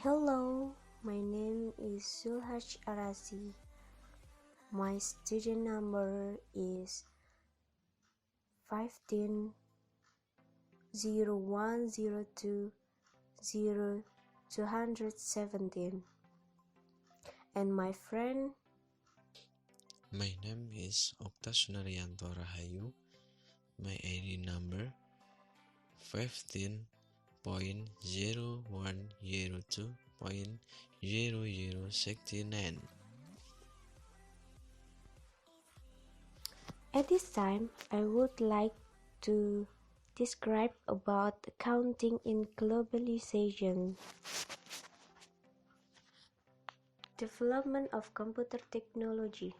Hello, my name is Sulhaj Arasi. My student number is 1501020217, and my friend. My name is Okta Sunaryanto Rahayu. My ID number 15.0102.0069. At this time, I would like to describe about accounting in globalization. Development of computer technology.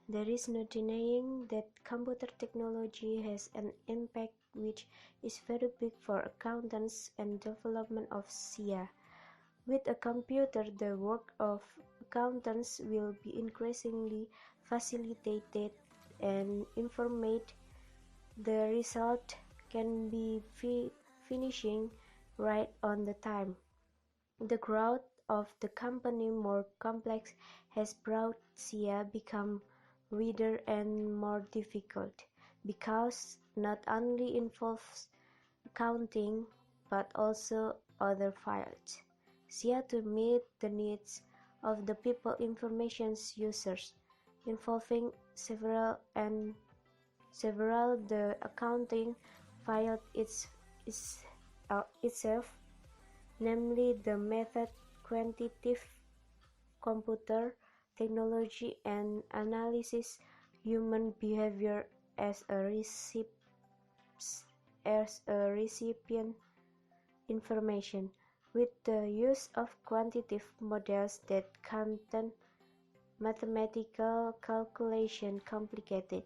There is no denying that computer technology has an impact which is very big for accountants and development of SIA. With a computer, the work of accountants will be increasingly facilitated and informated. The result can be finishing right on the time. The growth of the company more complex has brought SIA become wider and more difficult, because not only involves accounting but also other fields. SIA to meet the needs of the people information users, involving several the accounting field itself, namely the method, quantitative computer technology, and analysis human behavior as a recipient information, with the use of quantitative models that contain mathematical calculation complicated.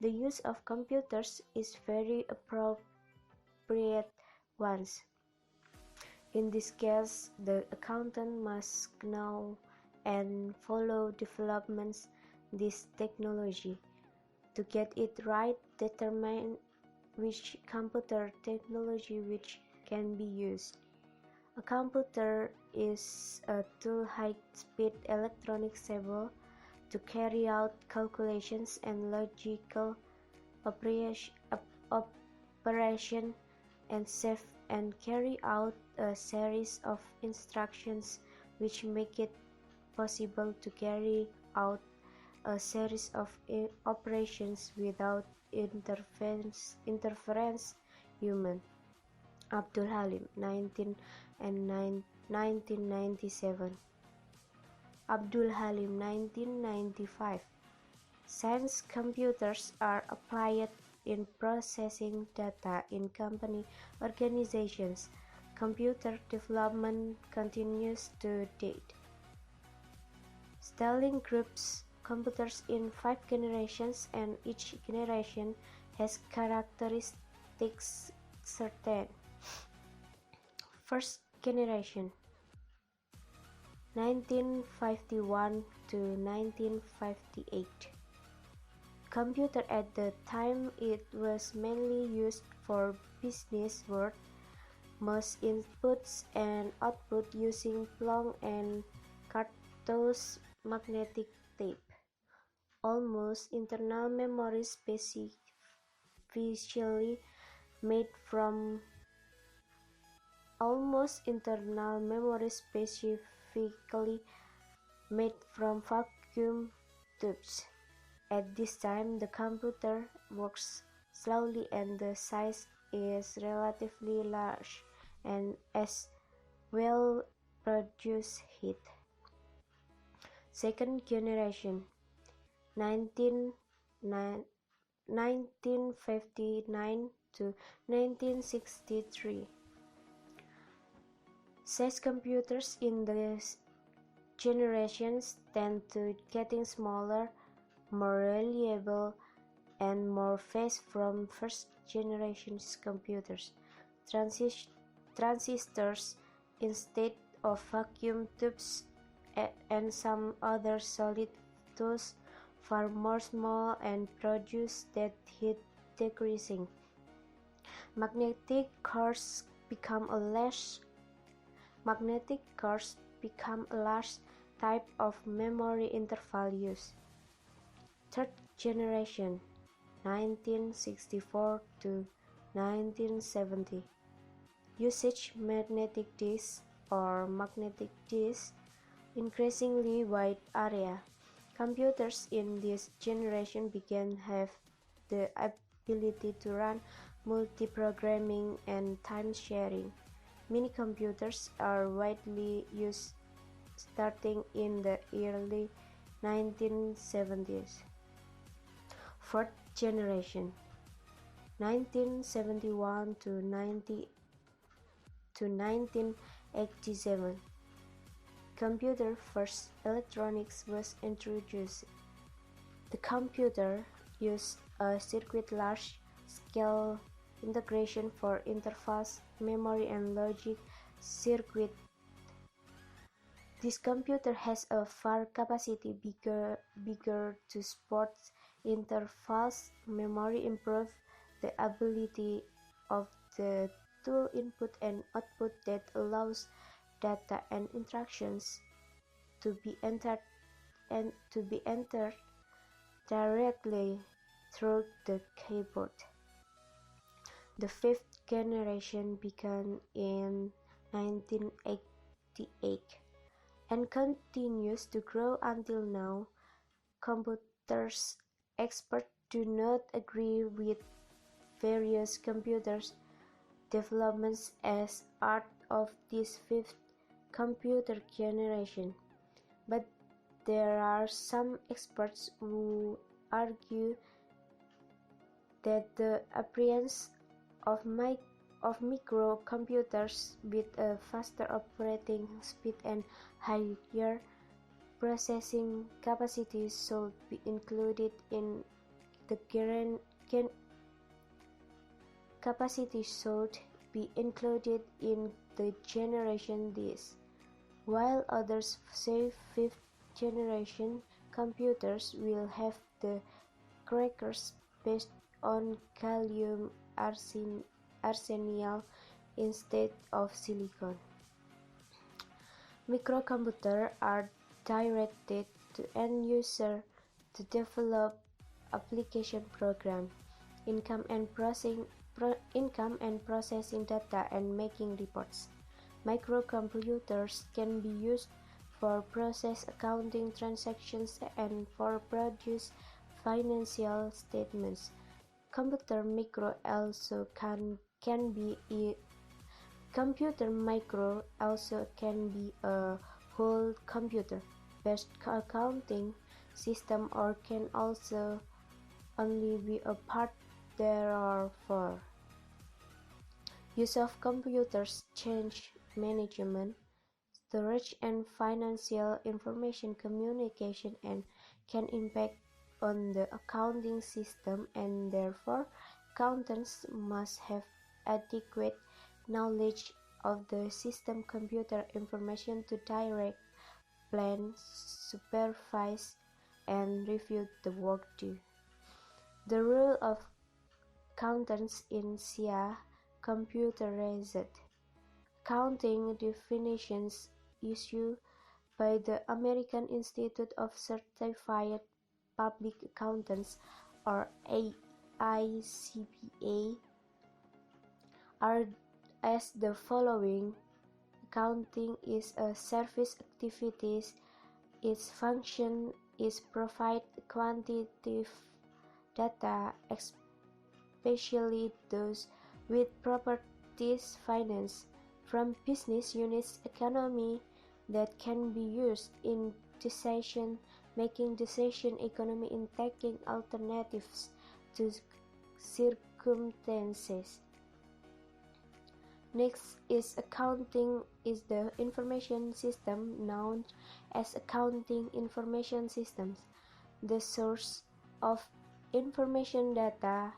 The use of computers is very appropriate ones. In this case, the accountant must know and follow developments this technology. To get it right, determine which computer technology which can be used. A computer is a tool high-speed electronics able to carry out calculations and logical operation and save and carry out a series of instructions which make it possible to carry out a series of operations without interference human. Abdul Halim, 1997. Abdul Halim, 1995. Since computers are applied in processing data in company organizations, computer development continues to date. Stalin groups computers in 5 generations, and each generation has characteristics certain. First generation, 1951 to 1958. Computer at the time it was mainly used for business work, most inputs and output using plong and cartouche magnetic tape. Almost internal memory specifically made from vacuum tubes. At this time, the computer works slowly and the size is relatively large and as well produce heat. Second generation, 1959 to 1963. Size computers in these generations tend to getting smaller, more reliable, and more fast from first generation computers. Transistors instead of vacuum tubes and some other solid tools far more small and produce that heat decreasing. Magnetic cores become a less magnetic cards become a large type of memory interval use. Third generation, 1964 to 1970. Usage magnetic disks or magnetic disks, increasingly wide area. Computers in this generation began have the ability to run multi-programming and time-sharing. Mini computers are widely used starting in the early 1970s. Fourth generation, 1971 to 1987. Computer first electronics was introduced. The computer used a circuit large-scale integration for interface, memory and logic circuit. This computer has a far capacity bigger to support interface memory, improve the ability of the tool input and output that allows data and instructions to be entered directly through the keyboard. The fifth generation began in 1988 and continues to grow until now. Computers experts do not agree with various computers developments as part of this fifth computer generation, but there are some experts who argue that the appearance of microcomputers with a faster operating speed and higher processing capacity should be included in the generation this, while others say fifth generation computers will have the crackers based on gallium arsenide instead of silicon. Microcomputers are directed to end user to develop application program, income and processing data and making reports. Microcomputers can be used for process accounting transactions and for produce financial statements. Computer micro also can be a whole computer-based accounting system or can also only be a part thereof. Use of computers change management, storage and financial information communication and can impact on the accounting system, and therefore accountants must have adequate knowledge of the system computer information to direct, plan, supervise, and review the work due. The role of accountants in SIA computerized accounting definitions issued by the American Institute of Certified Public Accountants or AICPA are as the following. Accounting is a service activity. Its function is provide quantitative data, especially those with properties finance, from business units economy that can be used in making decision economy in taking alternatives to circumstances. Next is accounting is the information system known as accounting information systems. The source of information data,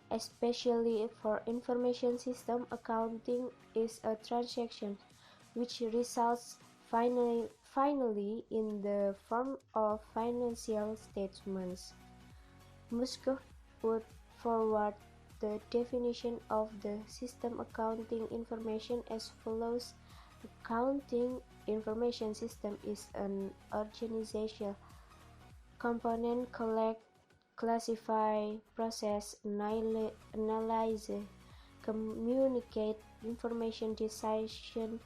especially for information system accounting, is a transaction which results finally in the form of financial statements. Musgrove put forward the definition of the system accounting information as follows. Accounting information system is an organizational component collect, classify, process, analyze, communicate information decision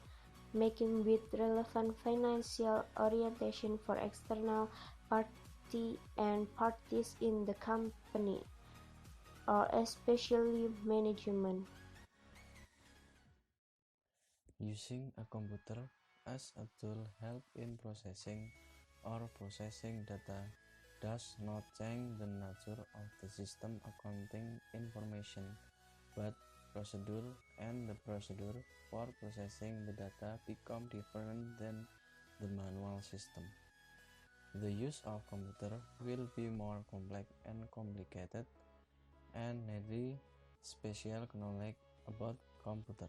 making with relevant financial orientation for external party and parties in the company, or especially management. Using a computer as a tool help in processing or processing data does not change the nature of the system accounting information, but procedure and the procedure for processing the data become different than the manual system. The use of computer will be more complex and complicated and need special knowledge about computer.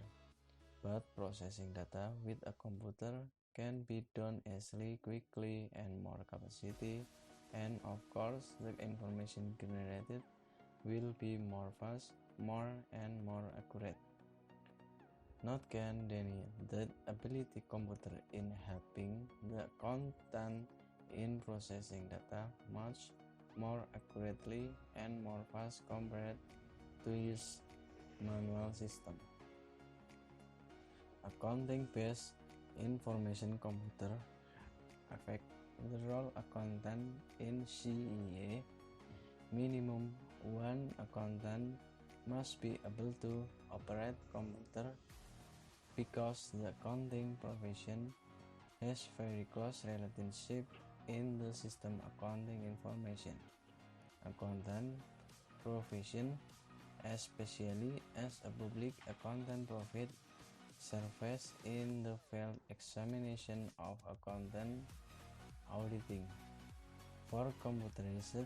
But processing data with a computer can be done easily, quickly, and more capacity, and of course the information generated will be more fast, more and more accurate. Not can deny that ability computer in helping the accountant in processing data much more accurately and more fast compared to use manual system. Accounting-based information computer affect the role accountant in CEA. Minimum one accountant must be able to operate computer because the accounting profession has very close relationship in the system accounting information. Accountant profession, especially as a public accountant, provide service in the field examination of accountant auditing. For computerized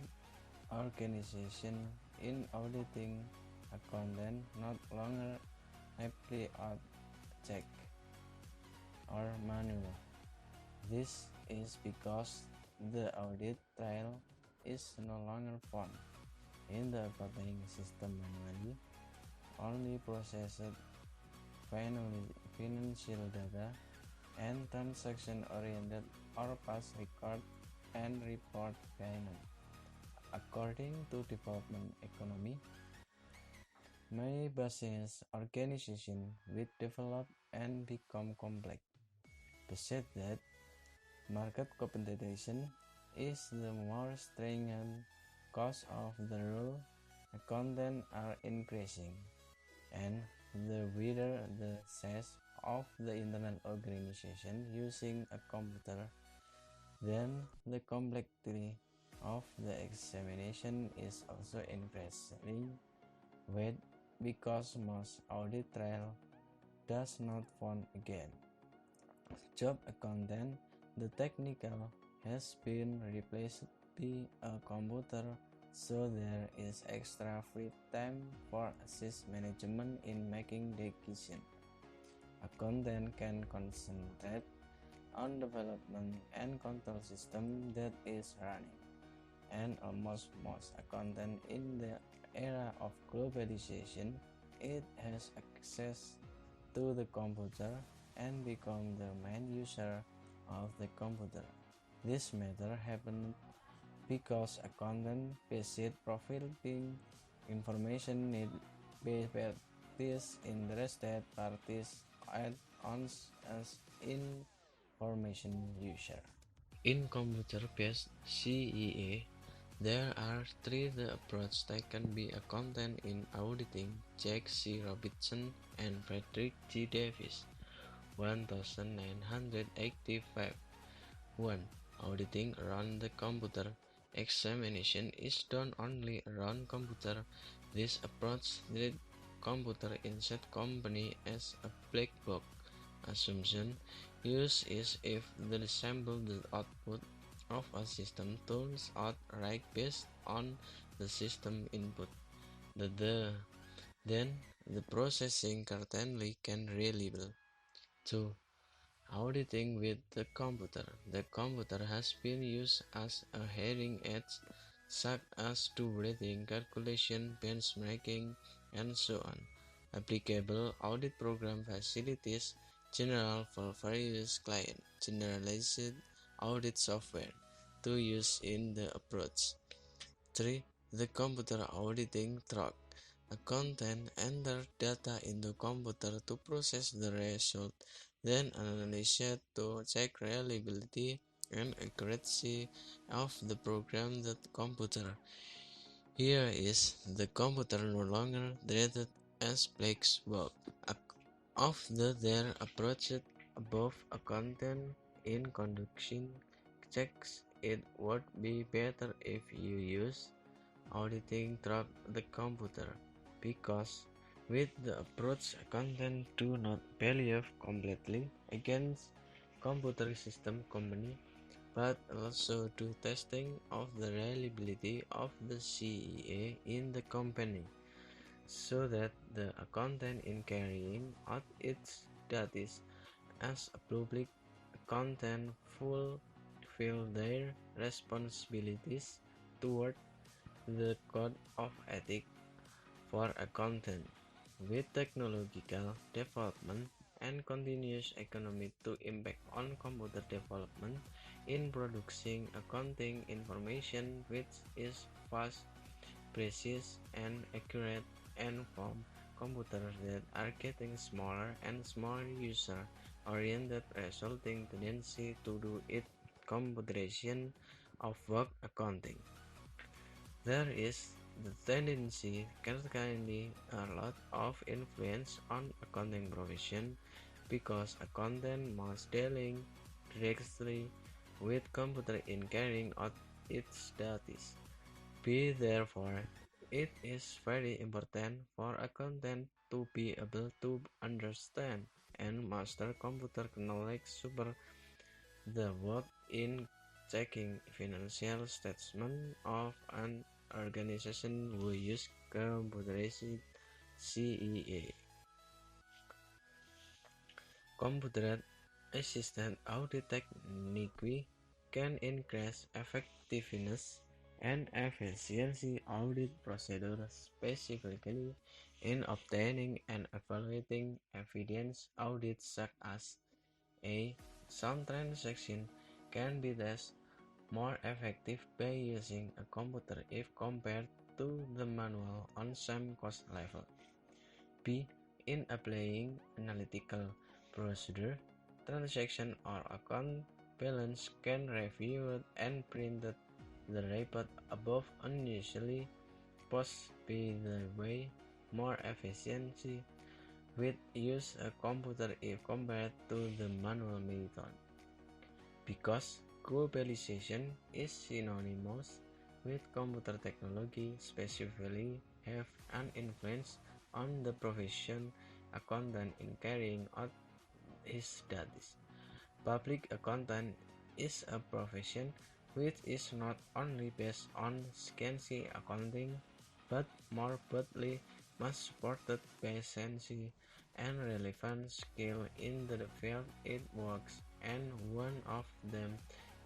organization in auditing, accountant not longer apply out check or manual. This is because the audit trail is no longer found in the accounting system manually. Only processed financial data and transaction-oriented or past record and report payment. According to development economy, many business organizations will develop and become complex. They said that market competition is the more stringent cause of the rule accountants are increasing, and the wider the size of the internal organization using a computer, then the complexity of the examination is also increasing weight because most audit trail does not found again. Job accountant, the technical has been replaced by a computer, so there is extra free time for assist management in making decisions. Accountant can concentrate on development and control system that is running, and almost most accountant in the era of globalization, it has access to the computer and become the main user of the computer. This matter happened because accountant basic profiling information need be parties interested parties add ons as information user. In computer-based CEA, there are three the approach taken by accountant in auditing: Jack C. Robinson and Frederick G. Davis, 1985. 1. Auditing around the computer. Examination is done only around computer. This approach treats computer inside company as a black box. Assumption used is if the sample the output of a system turns out right based on the system input. Then the processing certainly can reliable. 2. Auditing with the computer. The computer has been used as a hearing aid, such as to breathing calculation, benchmarking, and so on. Applicable audit program facilities general for various client, generalized audit software to use in the approach. 3. The computer auditing track. Accountant enter data into computer to process the result, then analyze it to check reliability and accuracy of the program that computer. Here is the computer no longer treated as black box. Of the their approached above accountant in conducting checks, it would be better if you use auditing track the computer, because with the approach accountant do not believe completely against computer system company, but also do testing of the reliability of the CEA in the company, so that the accountant in carrying out its duties as a public accountant fulfill their responsibilities toward the code of ethics for accountant. With technological development and continuous economic to impact on computer development in producing accounting information which is fast, precise, and accurate, and from computers that are getting smaller and smaller user oriented, resulting tendency to do it computerization of work accounting. There is the tendency currently a lot of influence on accounting profession, because accountant must dealing directly with computer in carrying out its duties. Therefore, it is very important for accountant to be able to understand and master computer knowledge super the work in checking financial statement of an organization who use computerized CEA. Computer assisted audit technique can increase effectiveness and efficiency audit procedures, specifically in obtaining and evaluating evidence audits such as a some transaction can be thus more effective by using a computer if compared to the manual on some cost level. B. In applying analytical procedure, transaction or account balance can reviewed and printed the report above unusually post by the way more efficiency with use a computer if compared to the manual method. Because globalization is synonymous with computer technology, specifically have an influence on the profession accountant in carrying out his duties. Public accountant is a profession which is not only based on scanty accounting, but more broadly must supported by science and relevant skill in the field it works, and one of them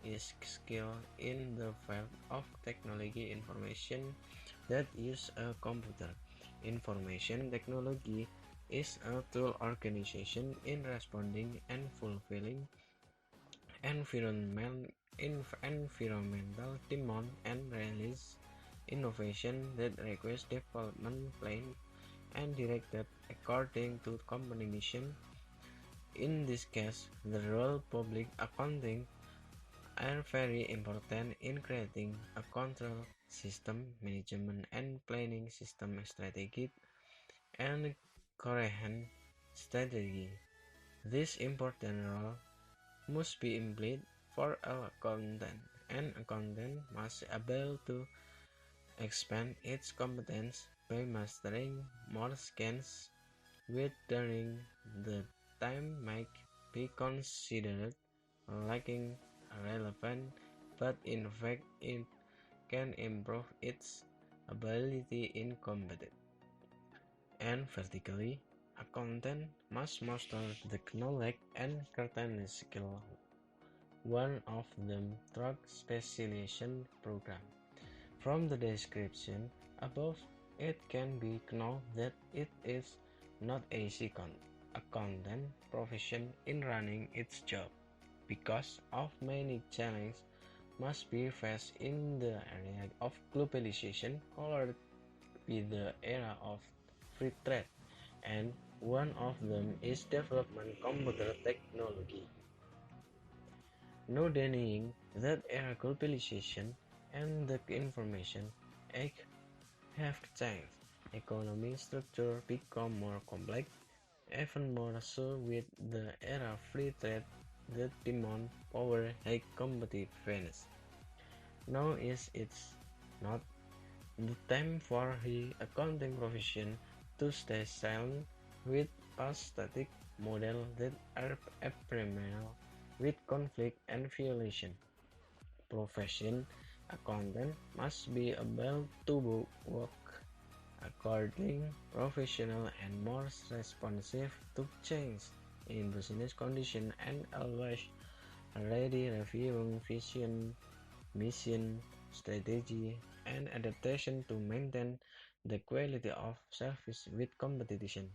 is skill in the field of technology information that use a computer. Information technology is a tool organization in responding and fulfilling environmental demand and release innovation that requires development plan and directed according to company mission. In this case, the role public accounting are very important in creating a control system, management and planning system strategic and coherent strategy. This important role must be employed for a accountant, and accountant must be able to expand its competence by mastering more skills with during the time might be considered lacking relevant, but in fact it can improve its ability in competent. And vertically, accountant must master the knowledge and current skill. One of them drug specialization program. From the description above, it can be known that it is not easy accountant profession in running its job because of many challenges must be faced in the area of globalization colored with the era of free trade, and one of them is development computer technology. No denying that era globalization and the information age have changed. Economic structure become more complex, even more so with the era of free trade that demand power high competitiveness. Now is it's not the time for the accounting profession to stay silent with a static model that are ephemeral with conflict and violation. Profession accountant must be able to work according professional and more responsive to change in business condition and always ready reviewing vision, mission, strategy, and adaptation to maintain the quality of service with competition.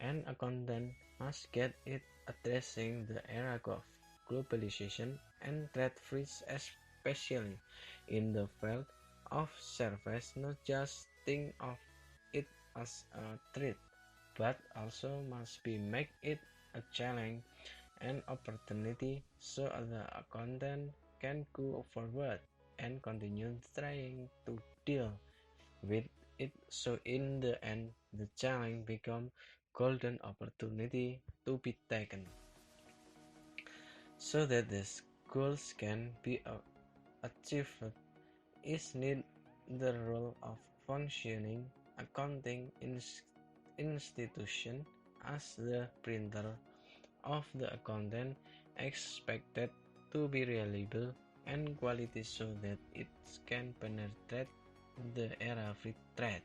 An accountant must get it addressing the era of globalization and trade risks, especially in the field of service, not just think of it as a threat, but also must be make it a challenge and opportunity so the accountant can go forward and continue trying to deal with it, so in the end the challenge become golden opportunity to be taken so that the goals can be achieved is need the role of functioning accounting institution as the printer of the accountant expected to be reliable and quality so that it can penetrate the era of free trade.